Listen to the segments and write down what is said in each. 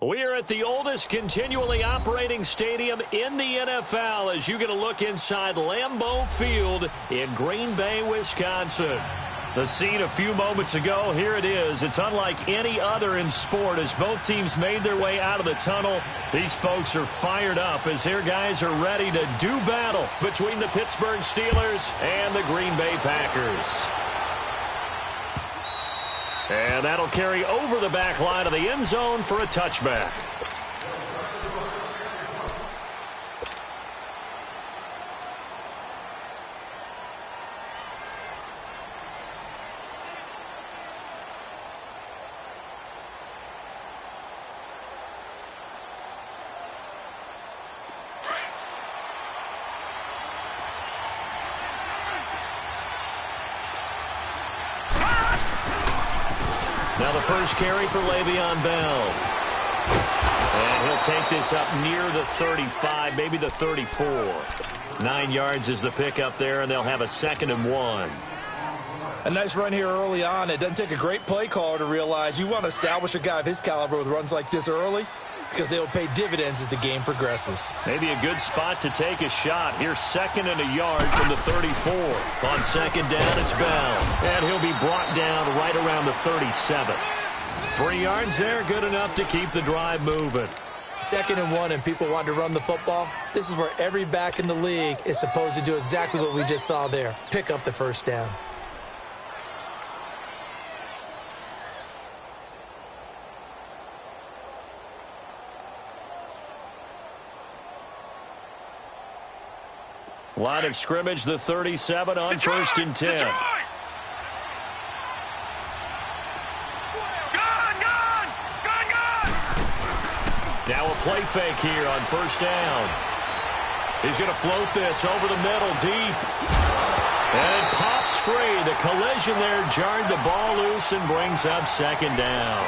We are at the oldest continually operating stadium in the NFL as you get a look inside Lambeau Field in Green Bay, Wisconsin. The scene a few moments ago, here it is. It's unlike any other in sport as both teams made their way out of the tunnel. These folks are fired up as their guys are ready to do battle between the Pittsburgh Steelers and the Green Bay Packers. And that'll carry over the back line of the end zone for a touchback. Now the first carry for Le'Veon Bell. And he'll take this up near the 35, maybe the 34. 9 yards is the pickup there, and they'll have a 2nd and 1. A nice run here early on. It doesn't take a great play caller to realize you want to establish a guy of his caliber with runs like this early because they will pay dividends as the game progresses. Maybe a good spot to take a shot. Here's 2nd and a yard from the 34. On 2nd down, it's Bell. And he'll be brought down right around the 37. 3 yards there, good enough to keep the drive moving. 2nd and 1 and people want to run the football. This is where every back in the league is supposed to do exactly what we just saw there. Pick up the first down. Line of scrimmage, the 37 on Detroit, 1st and 10. Detroit! Now a play fake here on 1st down. He's going to float this over the middle deep. And it pops free. The collision there jarred the ball loose and brings up 2nd down.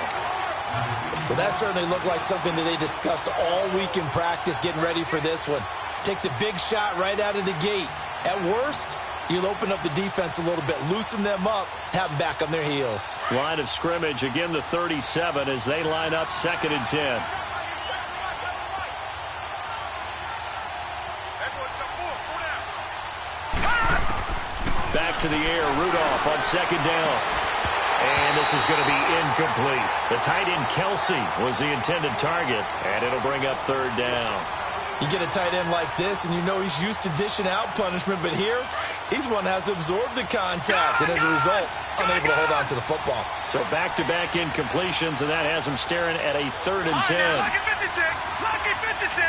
Well, that certainly looked like something that they discussed all week in practice getting ready for this one. Take the big shot right out of the gate. At worst, you'll open up the defense a little bit, loosen them up, have them back on their heels. Line of scrimmage, again the 37 as they line up 2nd and 10. Back to the air, Rudolph on 2nd down. And this is going to be incomplete. The tight end Kelsey was the intended target, and it'll bring up 3rd down. You get a tight end like this, and you know he's used to dishing out punishment, but here, he's one that has to absorb the contact, and as a result, unable to hold on to the football. So back-to-back incompletions, and that has him staring at a 3rd and 10. Lucky 56! Lucky 56!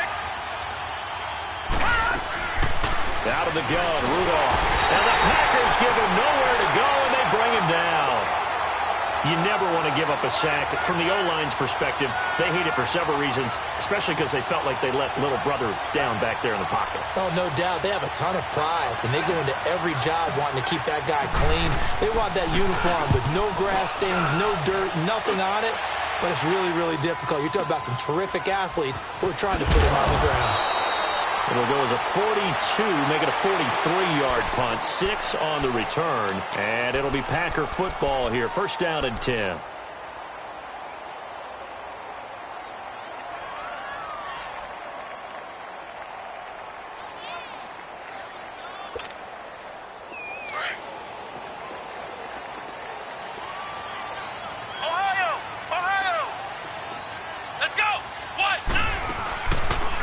Out of the gun, Rudolph. And the Packers give him nowhere to go, and they bring him down. You never want to give up a sack. From the O-line's perspective, they hate it for several reasons, especially because they felt like they let little brother down back there in the pocket. Oh, no doubt. They have a ton of pride, and they go into every job wanting to keep that guy clean. They want that uniform with no grass stains, no dirt, nothing on it. But it's really, really difficult. You're talking about some terrific athletes who are trying to put him on the ground. It'll go as a 42, make it a 43-yard punt, 6 on the return, and it'll be Packer football here, 1st down and 10.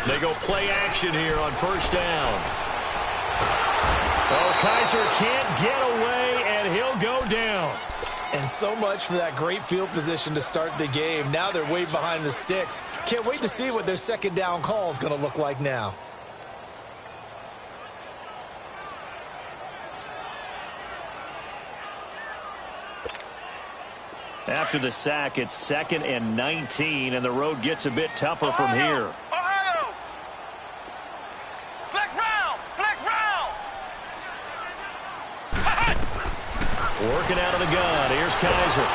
They go play action here on 1st down. Oh, Kaiser can't get away, and he'll go down. And so much for that great field position to start the game. Now they're way behind the sticks. Can't wait to see what their 2nd down call is going to look like now. After the sack, it's 2nd and 19, and the road gets a bit tougher from here. Working out of the gun. Here's Kaiser.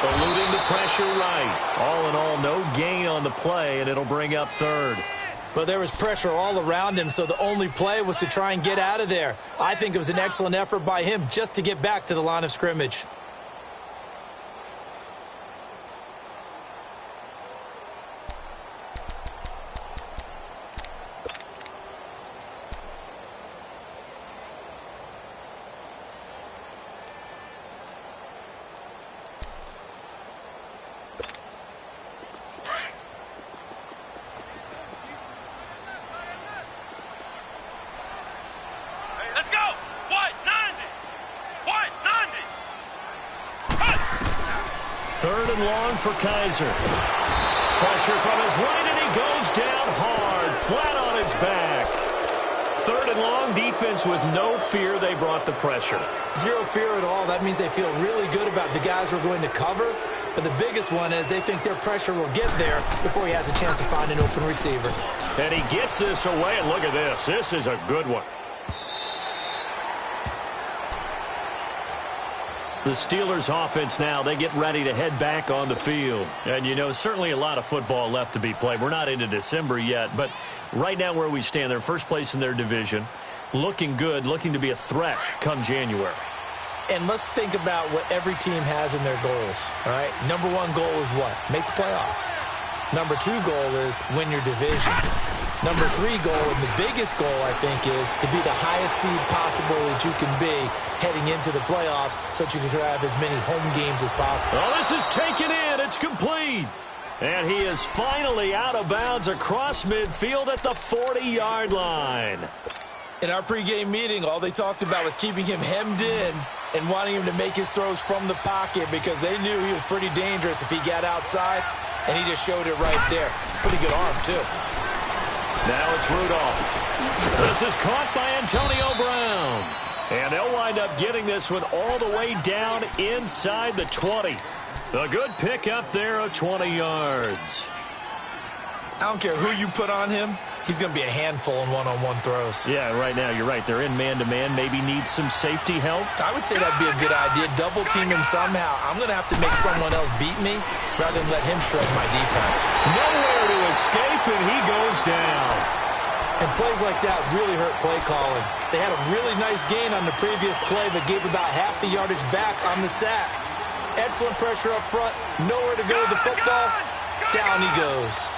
Eluding the pressure right. All in all, no gain on the play, and it'll bring up 3rd. But there was pressure all around him, so the only play was to try and get out of there. I think it was an excellent effort by him just to get back to the line of scrimmage. 3rd and long for Kaiser. Pressure from his right, and he goes down hard, flat on his back. 3rd and long, defense with no fear. They brought the pressure. Zero fear at all. That means they feel really good about the guys who are going to cover. But the biggest one is they think their pressure will get there before he has a chance to find an open receiver. And he gets this away, and look at this. This is a good one. The Steelers offense now, they get ready to head back on the field. And, you know, certainly a lot of football left to be played. We're not into December yet, but right now where we stand, they're first place in their division, looking good, looking to be a threat come January. And let's think about what every team has in their goals, all right? Number 1 goal is what? Make the playoffs. Number 2 goal is win your division. Number 3 goal, and the biggest goal, I think, is to be the highest seed possible that you can be heading into the playoffs so that you can have as many home games as possible. Oh, this is taken in. It's complete. And he is finally out of bounds across midfield at the 40-yard line. In our pregame meeting, all they talked about was keeping him hemmed in and wanting him to make his throws from the pocket because they knew he was pretty dangerous if he got outside, and he just showed it right there. Pretty good arm, too. Now it's Rudolph. This is caught by Antonio Brown. And they'll wind up getting this one all the way down inside the 20. A good pickup there of 20 yards. I don't care who you put on him. He's going to be a handful in one-on-one throws. Yeah, right now, you're right. They're in man-to-man. Maybe need some safety help. I would say that'd be a good idea. Double-team him somehow. I'm going to have to make someone else beat me rather than let him shred my defense. Nowhere to escape, and he goes down. And plays like that really hurt play calling. They had a really nice gain on the previous play, but gave about half the yardage back on the sack. Excellent pressure up front. Nowhere to go with the football. Down he goes.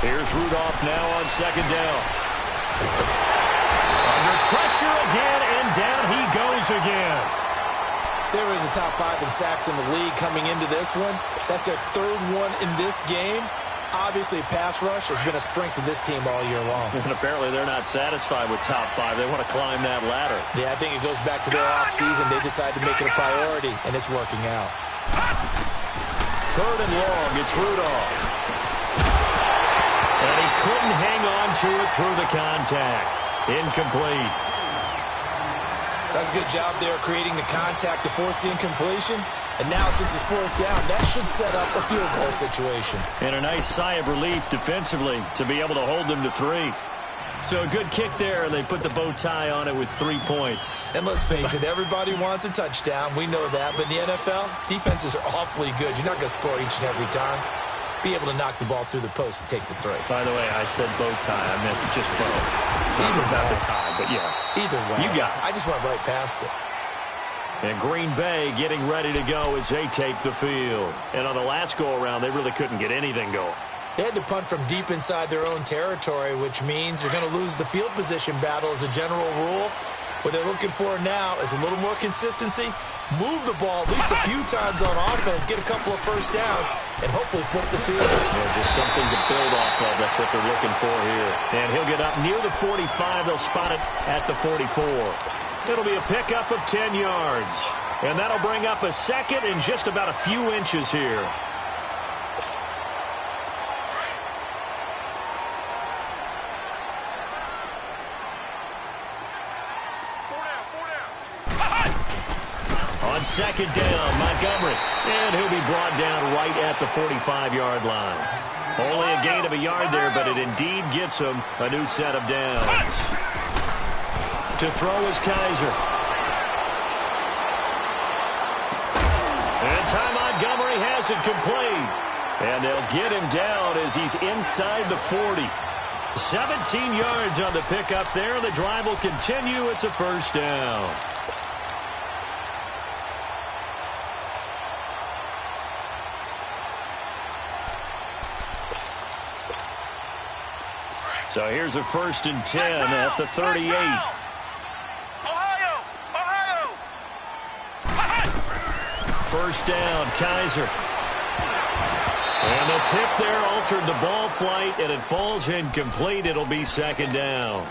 Here's Rudolph now on 2nd down. Under pressure again, and down he goes again. They were in the top 5 in sacks in the league coming into this one. That's their 3rd one in this game. Obviously, pass rush has been a strength of this team all year long. And apparently they're not satisfied with top 5. They want to climb that ladder. Yeah, I think it goes back to their offseason. They decided to make it a priority, and it's working out. 3rd and long, it's Rudolph. And he couldn't hang on to it through the contact. Incomplete. That's a good job there creating the contact to force the incompletion. And now, since it's 4th down, that should set up a field goal situation. And a nice sigh of relief defensively to be able to hold them to 3. So a good kick there, and they put the bow tie on it with 3 points. And let's face it, everybody wants a touchdown. We know that. But in the NFL, defenses are awfully good. You're not going to score each and every time. Be able to knock the ball through the post and take the 3. By the way, I said bow tie. I meant just bow. Either about way. the tie, but yeah. Either way. You got it. I just went right past it. And Green Bay getting ready to go as they take the field. And on the last go-around, they really couldn't get anything going. They had to punt from deep inside their own territory, which means they're going to lose the field position battle as a general rule. What they're looking for now is a little more consistency, move the ball at least a few times on offense, get a couple of first downs, and hopefully flip the field. Yeah, just something to build off of. That's what they're looking for here. And he'll get up near the 45. They'll spot it at the 44. It'll be a pickup of 10 yards. And that'll bring up a 2nd and just about a few inches here. On 2nd down, Montgomery. And he'll be brought down right at the 45-yard line. Only a gain of a yard there, but it indeed gets him a new set of downs. To throw is Kaiser. And Ty Montgomery has it complete. And they'll get him down as he's inside the 40. 17 yards on the pickup there. The drive will continue. It's a 1st down. So here's a 1st and 10 at the 38. Ohio! 1st down, Kaiser. And the tip there altered the ball flight, and it falls incomplete. It'll be second down.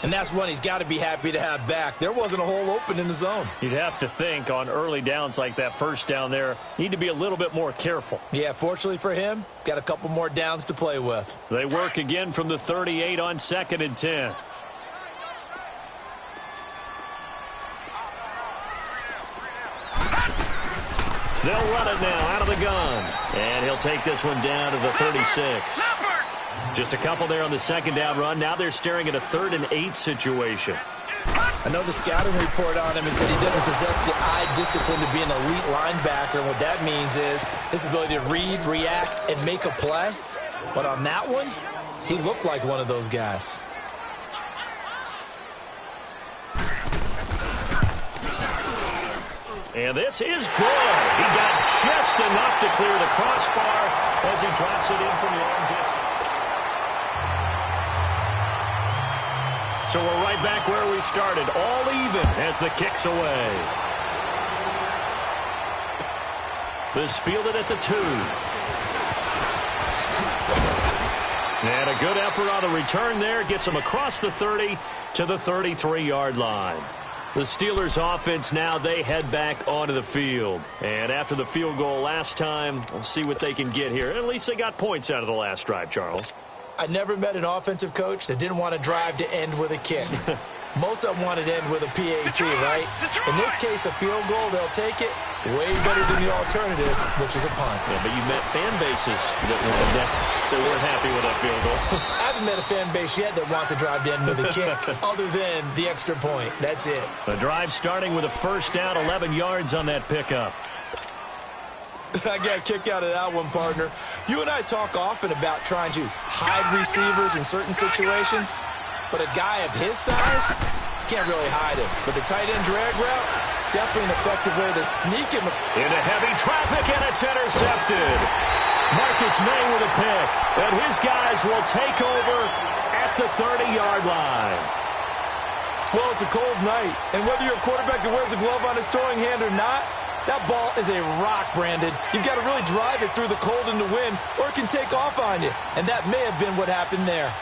And that's one he's got to be happy to have back. There wasn't a hole open in the zone. You'd have to think on early downs like that first down there, need to be a little bit more careful. Yeah, fortunately for him, got a couple more downs to play with. They work again from the 38 on 2nd and 10. They'll run it now out of the gun. And he'll take this one down to the 36. Just a couple there on the second down run. Now they're staring at a 3rd and 8 situation. I know the scouting report on him is that he doesn't possess the eye discipline to be an elite linebacker. And what that means is his ability to read, react, and make a play. But on that one, he looked like one of those guys. And this is good. He got just enough to clear the crossbar as he drops it in from long distance. So we're right back where we started, all even as the kick's away. This fielded at the 2. And a good effort on the return there. Gets him across the 30 to the 33-yard line. The Steelers offense now, they head back onto the field. And after the field goal last time, we'll see what they can get here. At least they got points out of the last drive, Charles. I never met an offensive coach that didn't want to drive to end with a kick. Most of them wanted to end with a PAT, right? In this case, a field goal, they'll take it. Way better than the alternative, which is a punt. Yeah, but you met fan bases that weren't happy with that field goal. I haven't met a fan base yet that wants to drive to end with a kick, other than the extra point. That's it. The drive starting with a first down, 11 yards on that pickup. I got a kick out of that one, partner. You and I talk often about trying to hide receivers in certain situations, but a guy of his size can't really hide him. But the tight end drag route, definitely an effective way to sneak him. Into heavy traffic, and it's intercepted. Marcus May with a pick, and his guys will take over at the 30-yard line. Well, it's a cold night, and whether you're a quarterback that wears a glove on his throwing hand or not, that ball is a rock, Brandon. You've got to really drive it through the cold and the wind, or it can take off on you. And that may have been what happened there.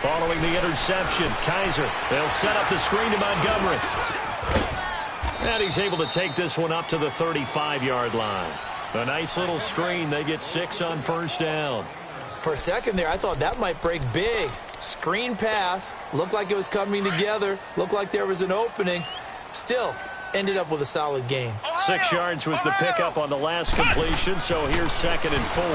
Following the interception, Kaiser, they'll set up the screen to Montgomery. And he's able to take this one up to the 35-yard line. A nice little screen. They get 6 on first down. For a second there, I thought that might break big. Screen pass. Looked like it was coming together. Looked like there was an opening. Still, ended up with a solid game. 6 yards was the pickup on the last completion, so here's 2nd and 4.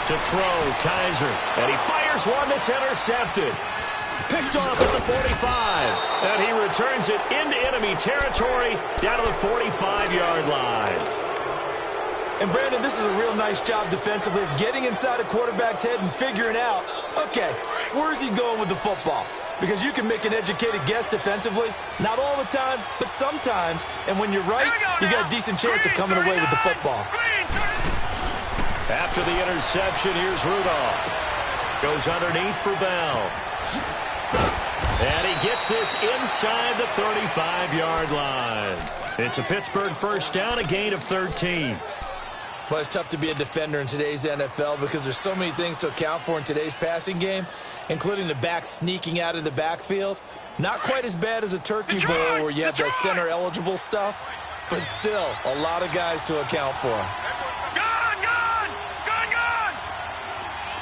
To throw, Kaiser. And he fires one that's intercepted. Picked off at the 45. And he returns it into enemy territory down to the 45-yard line. And, Brandon, this is a real nice job defensively of getting inside a quarterback's head and figuring out, okay, where's he going with the football? Because you can make an educated guess defensively, not all the time, but sometimes. And when you're right, you got a decent chance of coming away with the football. After the interception, here's Rudolph. Goes underneath for Bell. And he gets this inside the 35-yard line. It's a Pittsburgh first down, a gain of 13. Well, it's tough to be a defender in today's NFL because there's so many things to account for in today's passing game, including the back sneaking out of the backfield. Not quite as bad as a turkey bowl where you have that center-eligible stuff, but still a lot of guys to account for. Gone, gone! Gone, gone!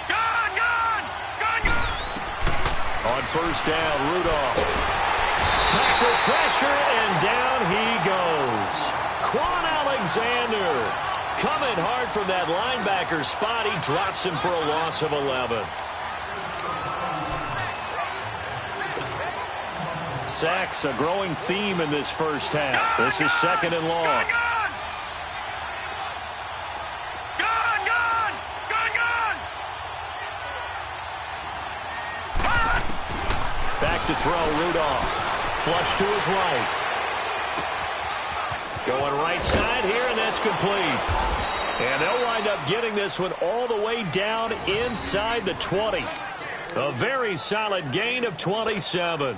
Gone, gone! Gone, gone! On first down, Rudolph. Back with pressure, and down he goes. Quan Alexander. Coming hard from that linebacker spot. He drops him for a loss of 11. Sacks, a growing theme in this first half. This is 2nd and long. Gone, gone! Gone, gone! Back to throw, Rudolph. Flush to his right. Going right side here, and that's complete. And they'll wind up getting this one all the way down inside the 20. A very solid gain of 27.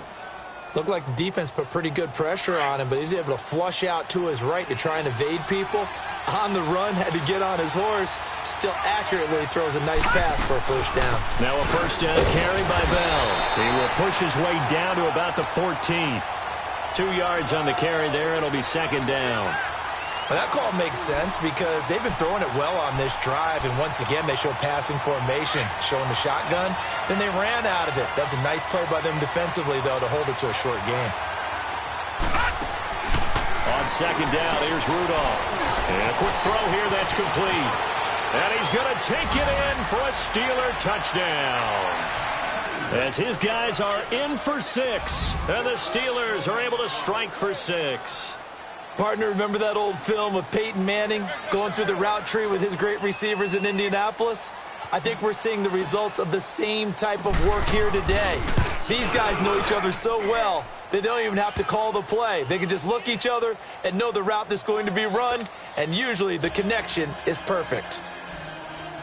Looked like the defense put pretty good pressure on him, but he's able to flush out to his right to try and evade people. On the run, had to get on his horse. Still accurately throws a nice pass for a first down. Now a first down carry by Bell. He will push his way down to about the 14. 2 yards on the carry there. It'll be second down. Well, that call makes sense because they've been throwing it well on this drive, and once again they show passing formation, showing the shotgun. Then they ran out of it. That's a nice play by them defensively, though, to hold it to a short game. On second down, here's Rudolph. And a quick throw here that's complete. And he's going to take it in for a Steeler touchdown. As his guys are in for 6, and the Steelers are able to strike for 6. Partner, remember that old film of Peyton Manning going through the route tree with his great receivers in Indianapolis? I think we're seeing the results of the same type of work here today. These guys know each other so well, they don't even have to call the play. They can just look each other and know the route that's going to be run, and usually the connection is perfect.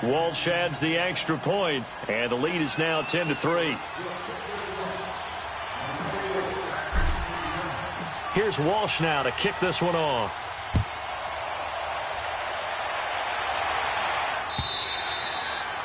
Walsh adds the extra point, and the lead is now 10-3. Here's Walsh now to kick this one off.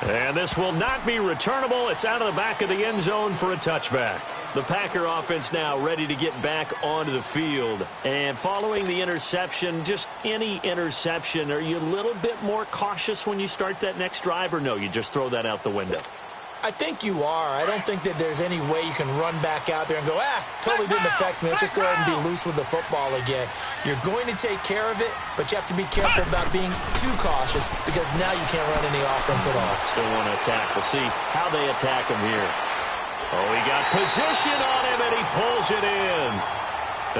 And this will not be returnable. It's out of the back of the end zone for a touchback. The Packer offense now ready to get back onto the field. And following the interception, just any interception, are you a little bit more cautious when you start that next drive, or no, you just throw that out the window? I think you are. I don't think that there's any way you can run back out there and go, totally didn't affect me. Let's just go ahead and be loose with the football again. You're going to take care of it, but you have to be careful about being too cautious because now you can't run any offense at all. Still want to attack. We'll see how they attack him here. Oh, he got position on him, and he pulls it in.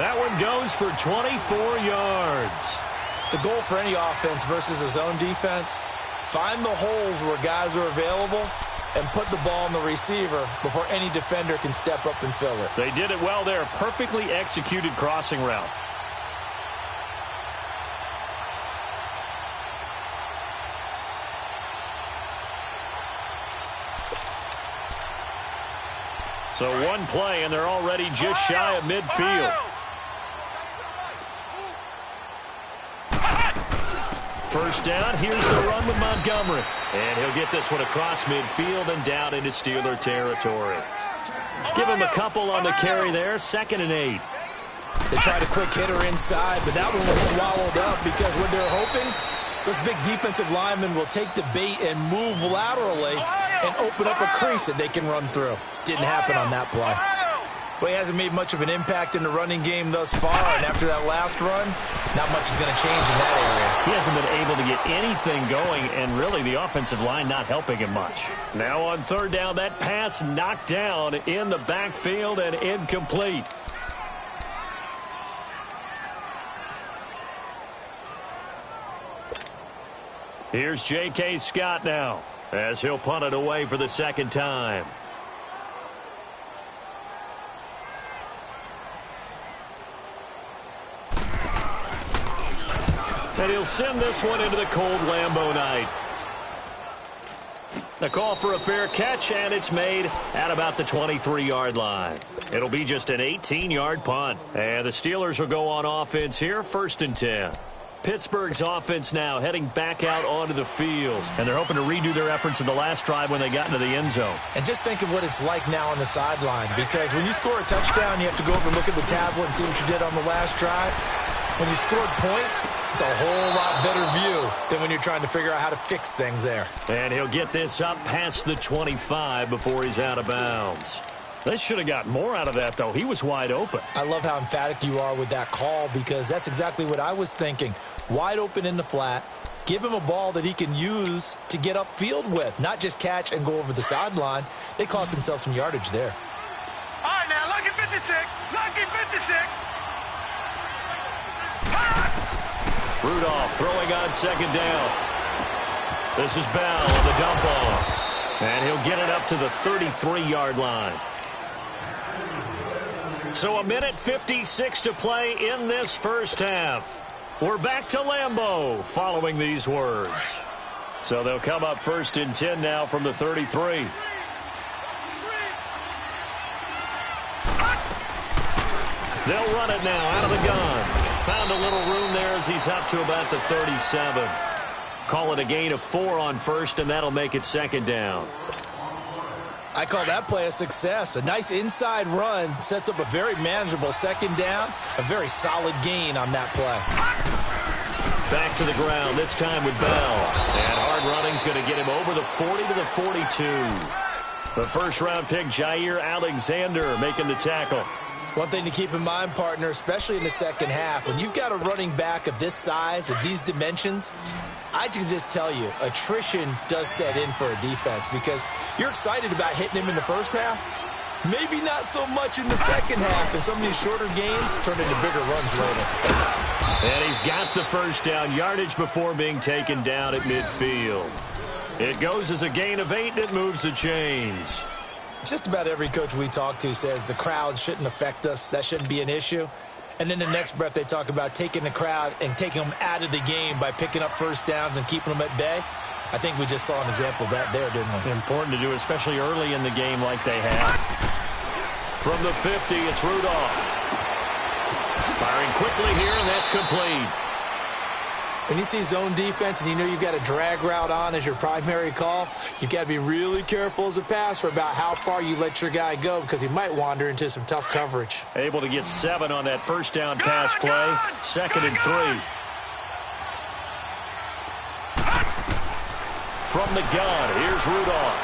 That one goes for 24 yards. The goal for any offense versus a zone defense, find the holes where guys are available and put the ball on the receiver before any defender can step up and fill it. They did it well there. Perfectly executed crossing route. So one play, and they're already just shy of midfield. First down, here's the run with Montgomery. And he'll get this one across midfield and down into Steeler territory. Give him a couple on the carry there, 2nd and 8. They tried a quick hitter inside, but that one was swallowed up because what they're hoping, those big defensive linemen will take the bait and move laterally and open up a crease that they can run through. Didn't happen on that play. But he hasn't made much of an impact in the running game thus far, and after that last run, not much is going to change in that area. He hasn't been able to get anything going, and really the offensive line not helping him much. Now on third down, that pass knocked down in the backfield and incomplete. Here's J.K. Scott now, as he'll punt it away for the second time. And he'll send this one into the cold Lambeau night. The call for a fair catch, and it's made at about the 23-yard line. It'll be just an 18-yard punt. And the Steelers will go on offense here, 1st and 10. Pittsburgh's offense now heading back out onto the field. And they're hoping to redo their efforts in the last drive when they got into the end zone. And just think of what it's like now on the sideline, because when you score a touchdown, you have to go over and look at the tablet and see what you did on the last drive. When you scored points, it's a whole lot better view than when you're trying to figure out how to fix things there. And he'll get this up past the 25 before he's out of bounds. They should have got more out of that, though. He was wide open. I love how emphatic you are with that call, because that's exactly what I was thinking. Wide open in the flat. Give him a ball that he can use to get upfield with, not just catch and go over the sideline. They cost themselves some yardage there. All right, now, lucky 56. Lucky 56. Rudolph throwing on second down. This is Bell on the dump off. And he'll get it up to the 33-yard line. So 1:56 to play in this first half. We're back to Lambeau following these words. So they'll come up 1st and 10 now from the 33. They'll run it now out of the gun. Found a little room there as he's up to about the 37. Call it a gain of 4 on first, and that'll make it second down. I call that play a success. A nice inside run sets up a very manageable second down. A very solid gain on that play. Back to the ground, this time with Bell. And hard running's going to get him over the 40 to the 42. The first-round pick, Jair Alexander, making the tackle. One thing to keep in mind, partner, especially in the second half, when you've got a running back of this size, of these dimensions, I can just tell you, attrition does set in for a defense because you're excited about hitting him in the first half. Maybe not so much in the second half, and some of these shorter gains turn into bigger runs later. And he's got the first down yardage before being taken down at midfield. It goes as a gain of 8, and it moves the chains. Just about every coach we talk to says the crowd shouldn't affect us. That shouldn't be an issue. And then the next breath they talk about taking the crowd and taking them out of the game by picking up first downs and keeping them at bay. I think we just saw an example of that there, didn't we? Important to do, especially early in the game like they have. From the 50, it's Rudolph. Firing quickly here, and that's complete. When you see zone defense and you know you've got a drag route on as your primary call, you've got to be really careful as a passer about how far you let your guy go because he might wander into some tough coverage. Able to get 7 on that first down pass play. Second and 3. From the gun, here's Rudolph.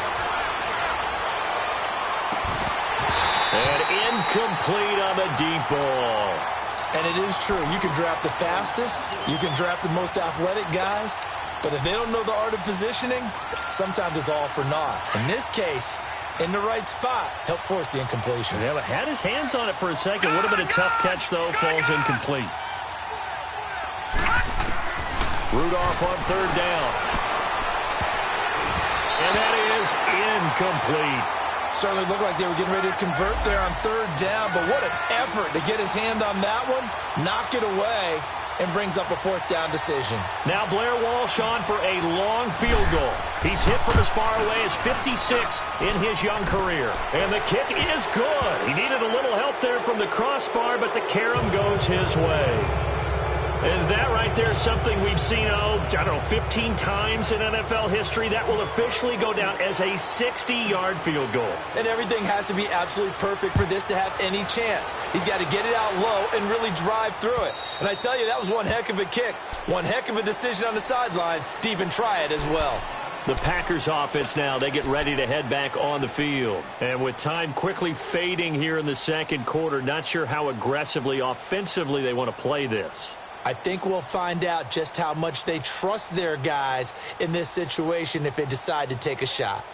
And incomplete on the deep ball. And it is true. You can draft the fastest. You can draft the most athletic guys. But if they don't know the art of positioning, sometimes it's all for naught. In this case, in the right spot, helped force the incompletion. Yeah, but had his hands on it for a second. Would have been a tough catch, though. Falls incomplete. Rudolph on third down. And that is incomplete. Certainly looked like they were getting ready to convert there on third down, but what an effort to get his hand on that one, knock it away, and brings up a fourth down decision. Now Blair Walsh on for a long field goal. He's hit from as far away as 56 in his young career. And the kick is good. He needed a little help there from the crossbar, but the carom goes his way. And that right there is something we've seen, 15 times in NFL history. That will officially go down as a 60-yard field goal. And everything has to be absolutely perfect for this to have any chance. He's got to get it out low and really drive through it. And I tell you, that was one heck of a kick. One heck of a decision on the sideline to even try it as well. The Packers offense now, they get ready to head back on the field. And with time quickly fading here in the second quarter, not sure how aggressively, offensively they want to play this. I think we'll find out just how much they trust their guys in this situation if they decide to take a shot.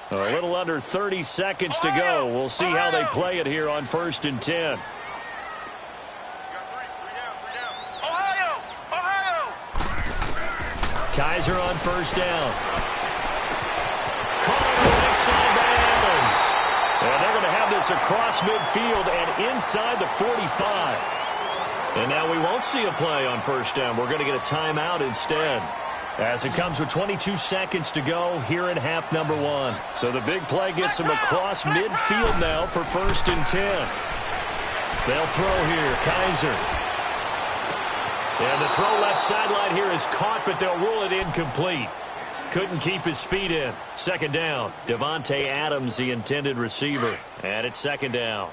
A little under 30 seconds to go. We'll see how they play it here on 1st and 10. Kaiser on first down. Caught on the right side by Adams. And they're going to have this across midfield and inside the 45. And now we won't see a play on first down. We're going to get a timeout instead. As it comes with 22 seconds to go here in half number 1. So the big play gets them across midfield now for 1st and 10. They'll throw here. Kaiser. And the throw left sideline here is caught, but they'll rule it incomplete. Couldn't keep his feet in. Second down. Devontae Adams, the intended receiver. And it's second down.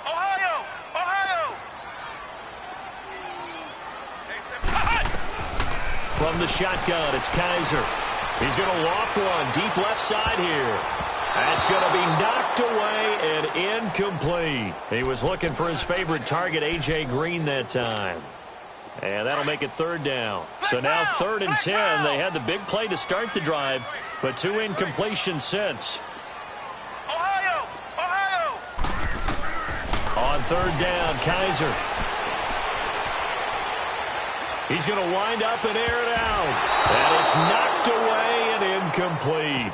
Ohio! From the shotgun, it's Kaiser. He's going to loft one deep left side here. That's going to be knocked away and incomplete. He was looking for his favorite target, A.J. Green, that time. And that'll make it third down. So now 3rd and 10. They had the big play to start the drive, but 2 incompletions since. Ohio! On 3rd down, Kaiser. He's going to wind up and air it out. And it's knocked away and incomplete.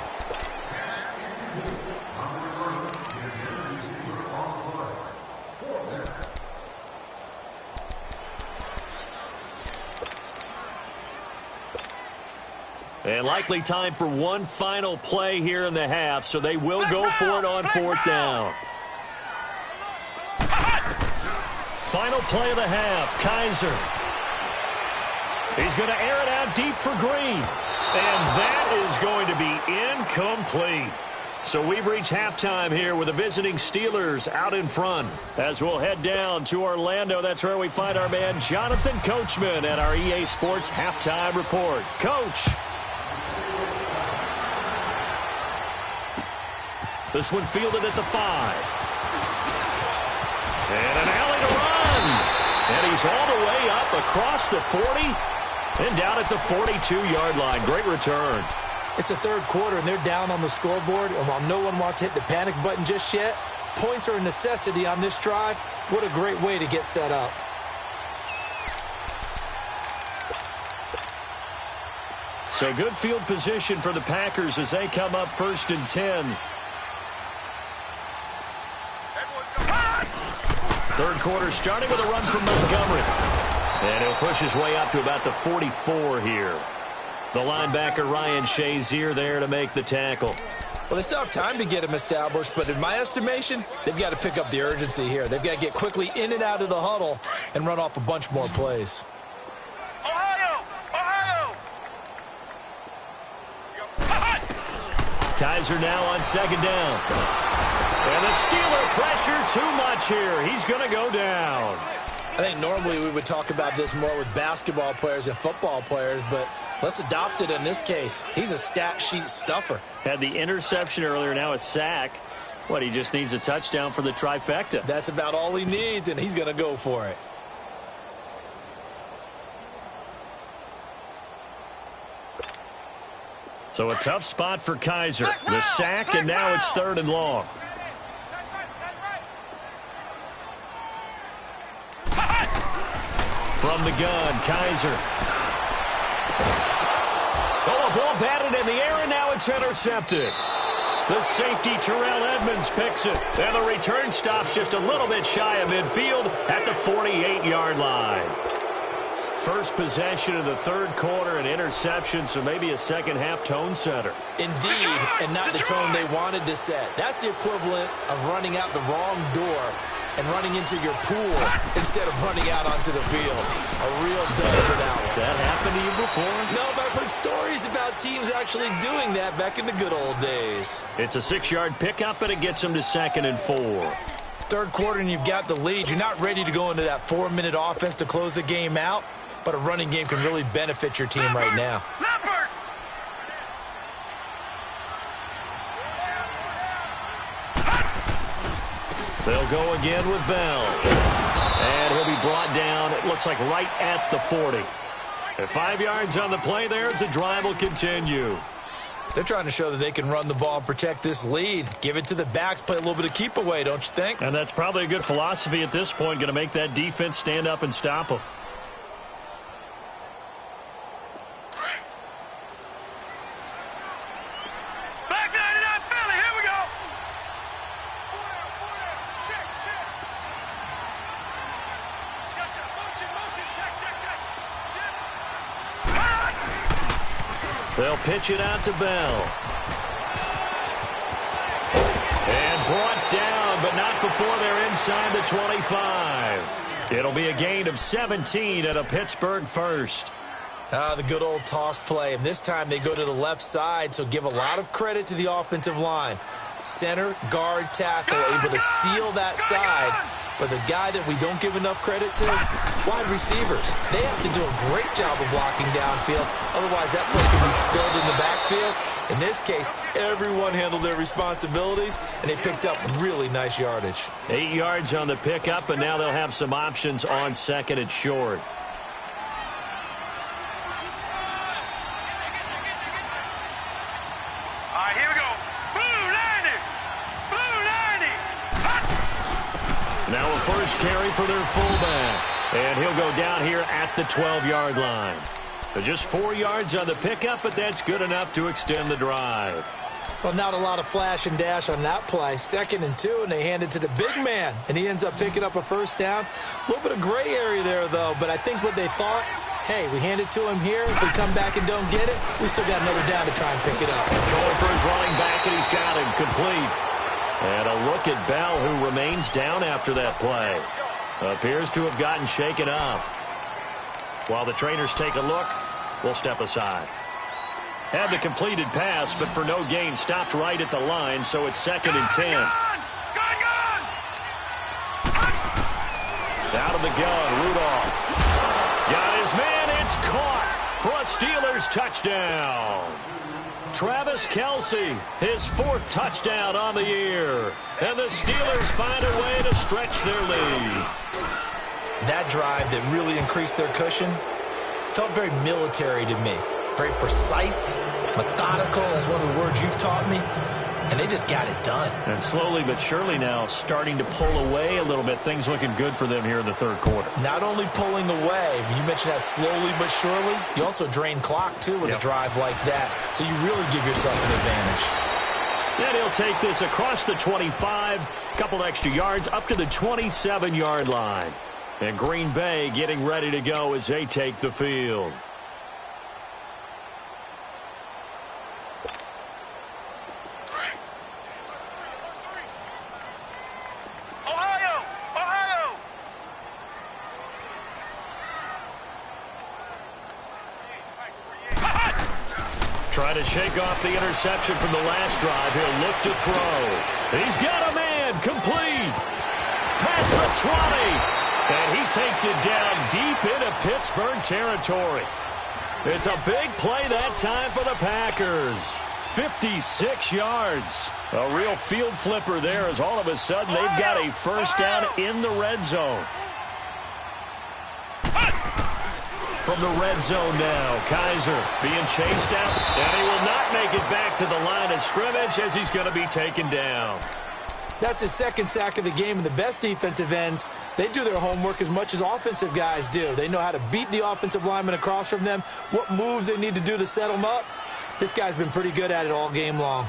And likely time for one final play here in the half, so they will go for it on fourth down. Final play of the half, Kaiser. He's going to air it out deep for Green. And that is going to be incomplete. So we've reached halftime here with the visiting Steelers out in front. As we'll head down to Orlando, that's where we find our man Jonathan Coachman at our EA Sports Halftime Report. Coach. This one fielded at the 5. And an alley to run. And he's all the way up across the 40 and down at the 42-yard line. Great return. It's the third quarter, and they're down on the scoreboard. And while no one wants to hit the panic button just yet, points are a necessity on this drive. What a great way to get set up. So good field position for the Packers as they come up 1st and 10. Third quarter starting with a run from Montgomery. And he'll push his way up to about the 44 here. The linebacker Ryan Shazier there to make the tackle. Well, they still have time to get him established, but in my estimation, they've got to pick up the urgency here. They've got to get quickly in and out of the huddle and run off a bunch more plays. Ohio! Kaiser now on 2nd down. And the Steeler pressure too much here. He's going to go down. I think normally we would talk about this more with basketball players and football players, but let's adopt it in this case. He's a stat sheet stuffer. Had the interception earlier, now a sack. What, he just needs a touchdown for the trifecta. That's about all he needs, and he's going to go for it. So a tough spot for Kaiser. The sack, and now it's 3rd and long. From the gun, Kaiser. Oh, a ball batted in the air, and now it's intercepted. The safety, Terrell Edmonds, picks it. And the return stops just a little bit shy of midfield at the 48-yard line. First possession of the third quarter, an interception, so maybe a second-half tone setter. Indeed, and not the tone they wanted to set. That's the equivalent of running out the wrong door and running into your pool instead of running out onto the field. A real dud for that one. Has that happened to you before? No, but I've heard stories about teams actually doing that back in the good old days. It's a 6-yard pickup, and it gets them to 2nd and 4. Third quarter, and you've got the lead. You're not ready to go into that 4-minute offense to close the game out, but a running game can really benefit your team right now. They'll go again with Bell. And he'll be brought down, it looks like right at the 40. At 5 yards on the play there, as the drive will continue. They're trying to show that they can run the ball and protect this lead. Give it to the backs, play a little bit of keep away, don't you think? And that's probably a good philosophy at this point, going to make that defense stand up and stop them. They'll pitch it out to Bell. And brought down, but not before they're inside the 25. It'll be a gain of 17 at a Pittsburgh first. The good old toss play. And this time they go to the left side, so give a lot of credit to the offensive line. Center, guard, tackle, able to seal that side. But the guy that we don't give enough credit to, wide receivers. They have to do a great job of blocking downfield. Otherwise, that play can be spilled in the backfield. In this case, everyone handled their responsibilities, and they picked up really nice yardage. 8 yards on the pickup, and now they'll have some options on 2nd and short. All right, here we go. Blue 90. Blue 90. Now a first carry for their fullback. And he'll go down here at the 12-yard line. So just 4 yards on the pickup, but that's good enough to extend the drive. Well, not a lot of flash and dash on that play. 2nd and 2, and they hand it to the big man. And he ends up picking up a first down. A little bit of gray area there, though. But I think what they thought hey, we hand it to him here. If we come back and don't get it, we still got another down to try and pick it up. Going for his running back, and he's got him complete. And a look at Bell, who remains down after that play. Appears to have gotten shaken up. While the trainers take a look, we'll step aside. Had the completed pass, but for no gain, stopped right at the line, so it's 2nd and 10. Out of the gun, Rudolph. Got his man, it's caught for a Steelers touchdown. Travis Kelce, his 4th touchdown on the year. And the Steelers find a way to stretch their lead. That drive that really increased their cushion felt very military to me. Very precise, methodical, that's one of the words you've taught me. And they just got it done. And slowly but surely now starting to pull away a little bit. Things looking good for them here in the 3rd quarter. Not only pulling away, but you mentioned that slowly but surely. You also drain clock, too, with a drive like that. So you really give yourself an advantage. And he'll take this across the 25, a couple extra yards, up to the 27-yard line. And Green Bay getting ready to go as they take the field. Trying to shake off the interception from the last drive. He'll look to throw. He's got a man complete. Past the 20. And he takes it down deep into Pittsburgh territory. It's a big play that time for the Packers. 56 yards. A real field flipper there as all of a sudden they've got a first down in the red zone. From the red zone now, Kaiser being chased out, and he will not make it back to the line of scrimmage as he's going to be taken down. That's his 2nd sack of the game, and the best defensive ends, they do their homework as much as offensive guys do. They know how to beat the offensive lineman across from them, what moves they need to do to set them up. This guy's been pretty good at it all game long.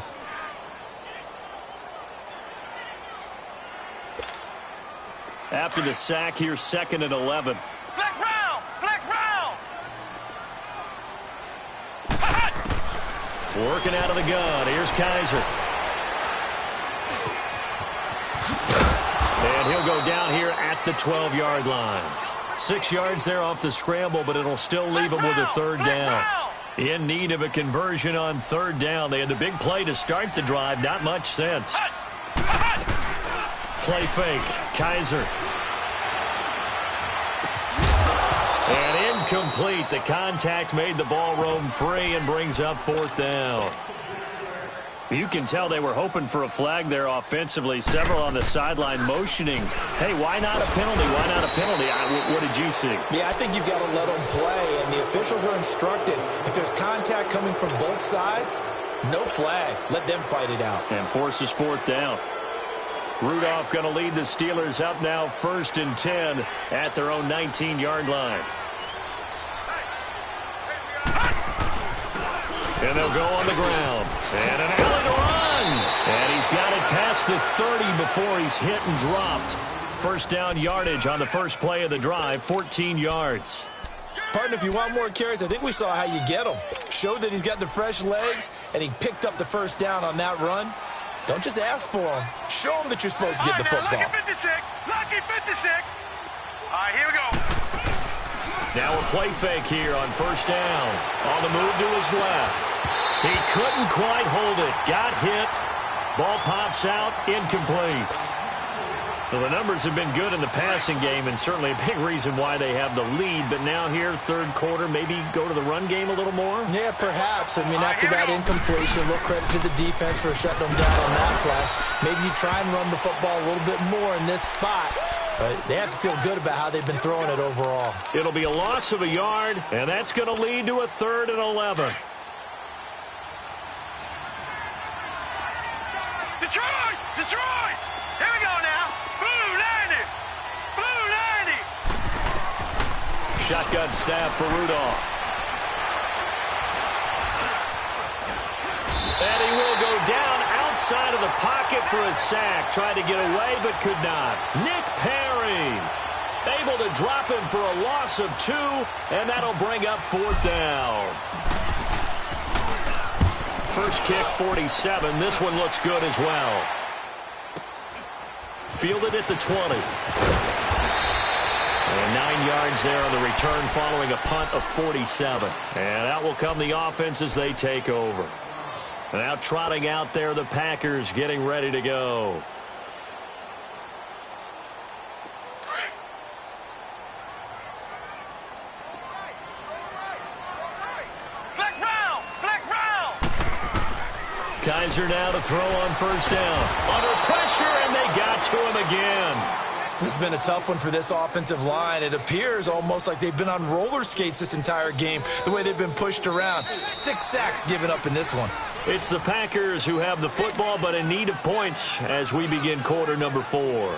After the sack here, 2nd and 11. Flex round! Flex round! Working out of the gun. Here's Kaiser. And he'll go down here at the 12-yard line. 6 yards there off the scramble, but it'll still leave him with a 3rd down. In need of a conversion on 3rd down. They had the big play to start the drive. Not much sense. Play fake. Kaiser. And incomplete. The contact made the ball roam free and brings up 4th down. You can tell they were hoping for a flag there offensively. Several on the sideline motioning. Hey, why not a penalty? Why not a penalty? What did you see? Yeah, I think you've got to let them play, and the officials are instructed. If there's contact coming from both sides, no flag. Let them fight it out. And forces 4th down. Rudolph going to lead the Steelers up now 1st and 10 at their own 19-yard line. And they'll go on the ground. And an alley to run. And he's got it past the 30 before he's hit and dropped. First down yardage on the first play of the drive, 14 yards. Partner, if you want more carries, I think we saw how you get him. Showed that he's got the fresh legs, and he picked up the first down on that run. Don't just ask for him. Show him that you're supposed to get the football. Lucky 56. Lucky 56. All right, here we go. Now a play fake here on first down. On the move to his left. He couldn't quite hold it. Got hit. Ball pops out. Incomplete. So the numbers have been good in the passing game, and certainly a big reason why they have the lead. But now here, 3rd quarter, maybe go to the run game a little more? Yeah, perhaps. I mean, after that incompletion, a little credit to the defense for shutting them down on that play. Maybe you try and run the football a little bit more in this spot. But they have to feel good about how they've been throwing it overall. It'll be a loss of a yard, and that's going to lead to a 3rd and 11. Detroit! Detroit! Here we go now. Blue 90! Blue 90! Shotgun snap for Rudolph. And he will go down outside of the pocket for a sack. Tried to get away, but could not. Nick Perry. A able to drop him for a loss of 2, and that'll bring up 4th down. First kick, 47. This one looks good as well. Fielded at the 20. And 9 yards there on the return following a punt of 47. And out will come the offense as they take over. And now trotting out there, the Packers getting ready to go. Kaiser now to throw on first down. Under pressure, and they got to him again. This has been a tough one for this offensive line. It appears almost like they've been on roller skates this entire game, the way they've been pushed around. 6 sacks given up in this one. It's the Packers who have the football, but in need of points as we begin quarter number 4.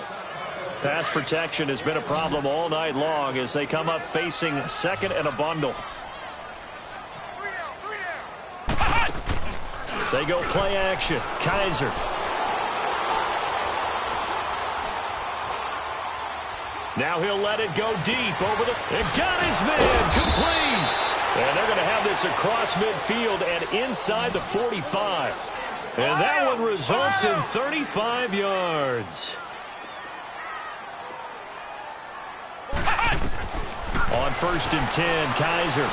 Pass protection has been a problem all night long as they come up facing second and a bundle. They go play action. Kaiser. Now he'll let it go deep over the... And got his man complete. And they're going to have this across midfield and inside the 45. And that one results in 35 yards. On 1st and 10, Kaiser.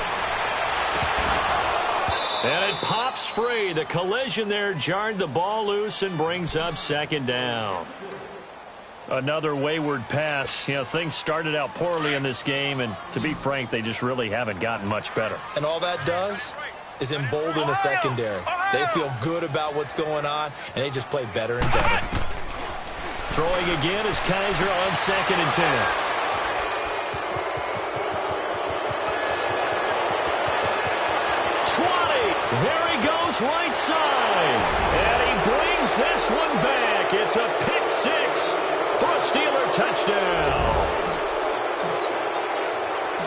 And it pops free. The collision there jarred the ball loose and brings up 2nd down. Another wayward pass. You know, things started out poorly in this game, and to be frank, they just really haven't gotten much better. And all that does is embolden the secondary. They feel good about what's going on, and they just play better and better. Throwing again is Kaiser on 2nd and 10. There he goes right side. And he brings this one back. It's a pick 6 for a Steeler touchdown.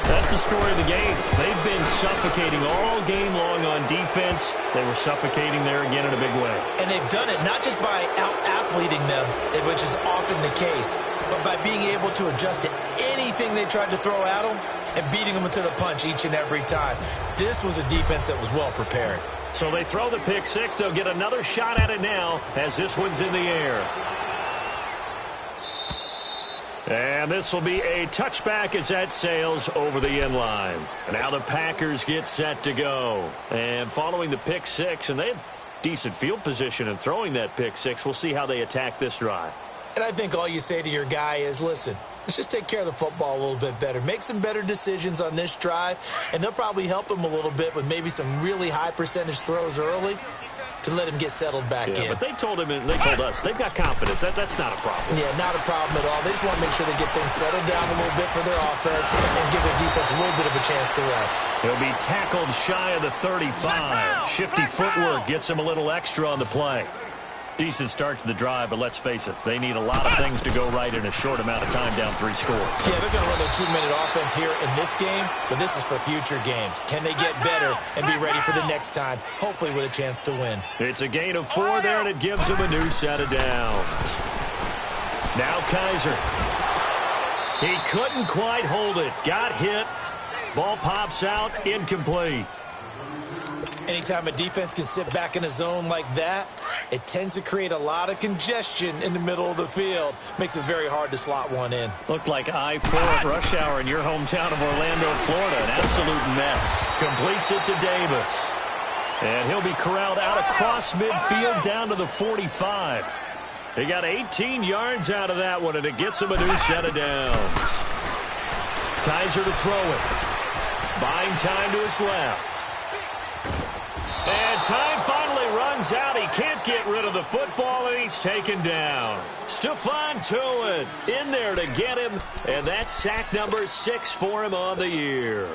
That's the story of the game. They've been suffocating all game long on defense. They were suffocating there again in a big way. And they've done it not just by out-athleting them, which is often the case, but by being able to adjust to anything they tried to throw at them and beating them to the punch each and every time. This was a defense that was well prepared. So they throw the pick 6. They'll get another shot at it now as this one's in the air. And this will be a touchback as that sails over the end line. And now the Packers get set to go. And following the pick 6, and they had decent field position in throwing that pick 6. We'll see how they attack this drive. And I think all you say to your guy is, listen, let's just take care of the football a little bit better. Make some better decisions on this drive, and they'll probably help him a little bit with maybe some really high percentage throws early to let him get settled back in. But they told him, and they told us, they've got confidence. That's not a problem. Yeah, not a problem at all. They just want to make sure they get things settled down a little bit for their offense and give their defense a little bit of a chance to rest. He'll be tackled shy of the 35. Shifty footwork gets him a little extra on the play. Decent start to the drive, but let's face it, they need a lot of things to go right in a short amount of time down 3 scores. Yeah, they're going to run their 2-minute offense here in this game, but this is for future games. Can they get better and be ready for the next time, hopefully with a chance to win? It's a gain of 4 there, and it gives them a new set of downs. Now Kaiser. He couldn't quite hold it. Got hit. Ball pops out, incomplete. Anytime a defense can sit back in a zone like that, it tends to create a lot of congestion in the middle of the field. Makes it very hard to slot one in. Looked like I-4 at rush hour in your hometown of Orlando, Florida. An absolute mess. Completes it to Davis. And he'll be corralled out across midfield down to the 45. He got 18 yards out of that one, and it gets him a new set of downs. Kaiser to throw it. Buying time to his left. And time finally runs out. He can't get rid of the football, and he's taken down. Stephon Tuitt in there to get him, and that's sack number 6 for him on the year.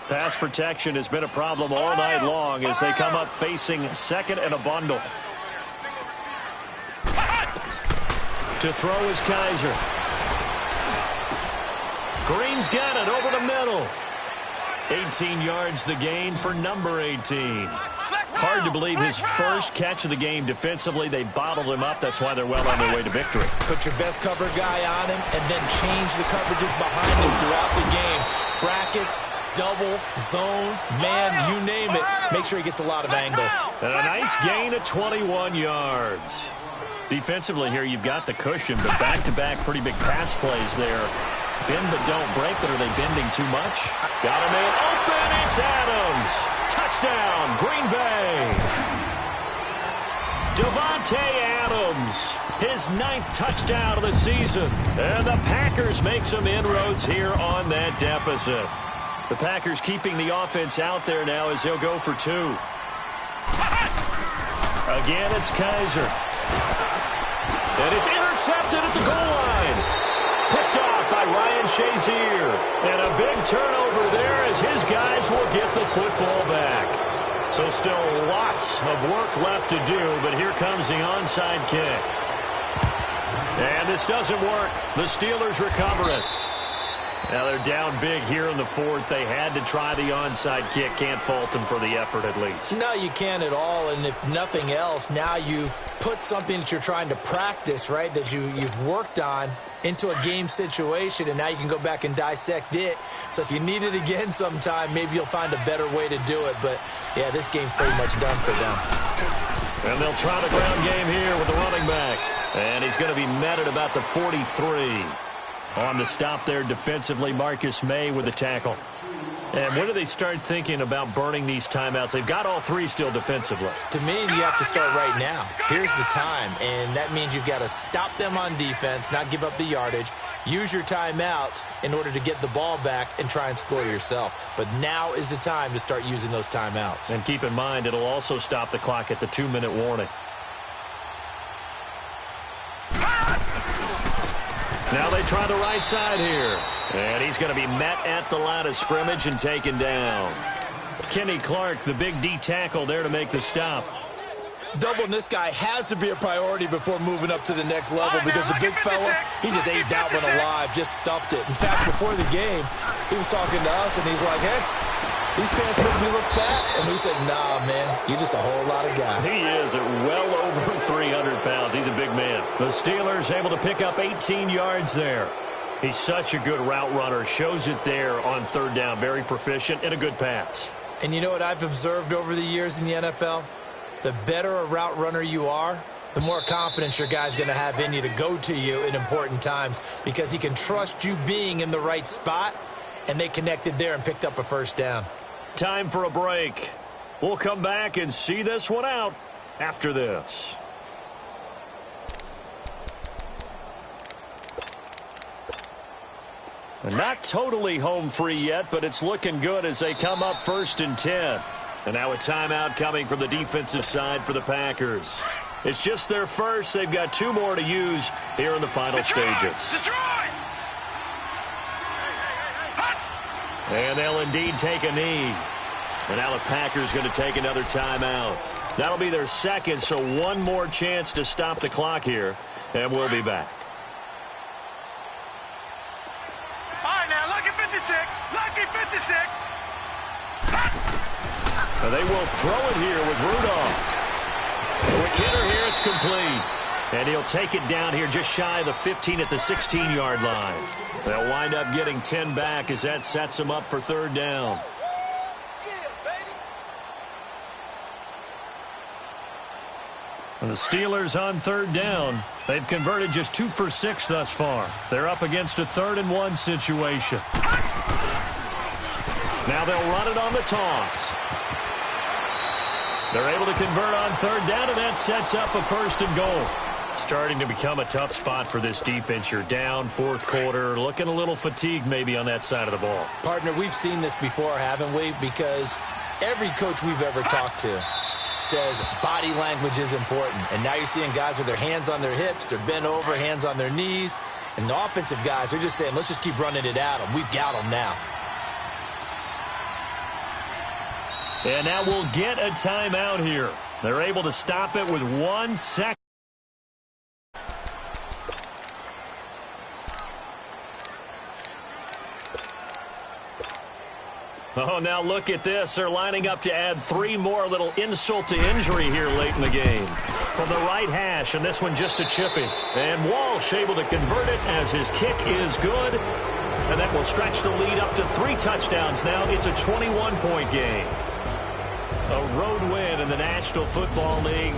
Pass protection has been a problem all night long as they come up facing second and a bundle. To throw is Kaiser. Green's got it over the middle. 18 yards the gain for number 18. Hard to believe his first catch of the game defensively. They bottled him up. That's why they're well on their way to victory. Put your best cover guy on him and then change the coverages behind him throughout the game. Brackets, double, zone, man, you name it. Make sure he gets a lot of angles. And a nice gain of 21 yards. Defensively here, you've got the cushion, but back-to-back pretty big pass plays there. Bend but don't break, but are they bending too much? Got a man open. It's Adams. Touchdown, Green Bay. Davante Adams, his 9th touchdown of the season. And the Packers make some inroads here on that deficit. The Packers keeping the offense out there now as they'll go for 2. Again, it's Kaiser. And it's intercepted at the goal line. Picked off by Ryan Shazier. And a big turnover there as his guys will get the football back. So still lots of work left to do, but here comes the onside kick. And this doesn't work. The Steelers recover it. Now they're down big here in the 4th. They had to try the onside kick. Can't fault them for the effort at least. No, you can't at all. And if nothing else, now you've put something that you're trying to practice, right, that you've worked on into a game situation, and now you can go back and dissect it. So if you need it again sometime, maybe you'll find a better way to do it. But, yeah, this game's pretty much done for them. And they'll try the ground game here with the running back. And he's going to be met at about the 43. On the stop there defensively, Marcus May with the tackle. And when do they start thinking about burning these timeouts? They've got all 3 still defensively. To me, you have to start right now. Here's the time, and that means you've got to stop them on defense, not give up the yardage, use your timeouts in order to get the ball back and try and score yourself. But now is the time to start using those timeouts. And keep in mind, it'll also stop the clock at the 2-minute warning. Now they try the right side here. And he's going to be met at the line of scrimmage and taken down. Kenny Clark, the big D tackle there to make the stop. Doubling this guy has to be a priority before moving up to the next level because the big fella, he just ate that one alive, just stuffed it. In fact, before the game, he was talking to us, and he's like, hey, these pants make me look fat. And we said, nah, man, you're just a whole lot of guy. He is at well over 300 pounds. He's a big man. The Steelers able to pick up 18 yards there. He's such a good route runner. Shows it there on 3rd down. Very proficient and a good pass. And you know what I've observed over the years in the NFL? The better a route runner you are, the more confidence your guy's going to have in you to go to you in important times because he can trust you being in the right spot, and they connected there and picked up a 1st down. Time for a break. We'll come back and see this one out after this. Not totally home free yet, but it's looking good as they come up 1st and 10. And now a timeout coming from the defensive side for the Packers. It's just their first. They've got 2 more to use here in the final stages. And they'll indeed take a knee. And now the Packers going to take another timeout. That'll be their 2nd, so 1 more chance to stop the clock here. And we'll be back. All right, now, lucky 56. Lucky 56. And they will throw it here with Rudolph. With Kidder here, it's complete. And he'll take it down here just shy of the 15 at the 16-yard line. They'll wind up getting 10 back as that sets them up for 3rd down. And the Steelers on 3rd down. They've converted just 2 for 6 thus far. They're up against a 3rd and 1 situation. Now they'll run it on the toss. They're able to convert on 3rd down, and that sets up a 1st and goal. Starting to become a tough spot for this defense. You're down 4th quarter, looking a little fatigued maybe on that side of the ball. Partner, we've seen this before, haven't we? Because every coach we've ever talked to says body language is important. And now you're seeing guys with their hands on their hips, they're bent over, hands on their knees. And the offensive guys are just saying, let's just keep running it at them. We've got them now. And now we'll get a timeout here. They're able to stop it with 1 second. Oh, now look at this. They're lining up to add 3 more, a little insult to injury here late in the game. From the right hash, and this one just a chipping. And Walsh able to convert it as his kick is good. And that will stretch the lead up to 3 touchdowns now. It's a 21-point game. A road win in the National Football League.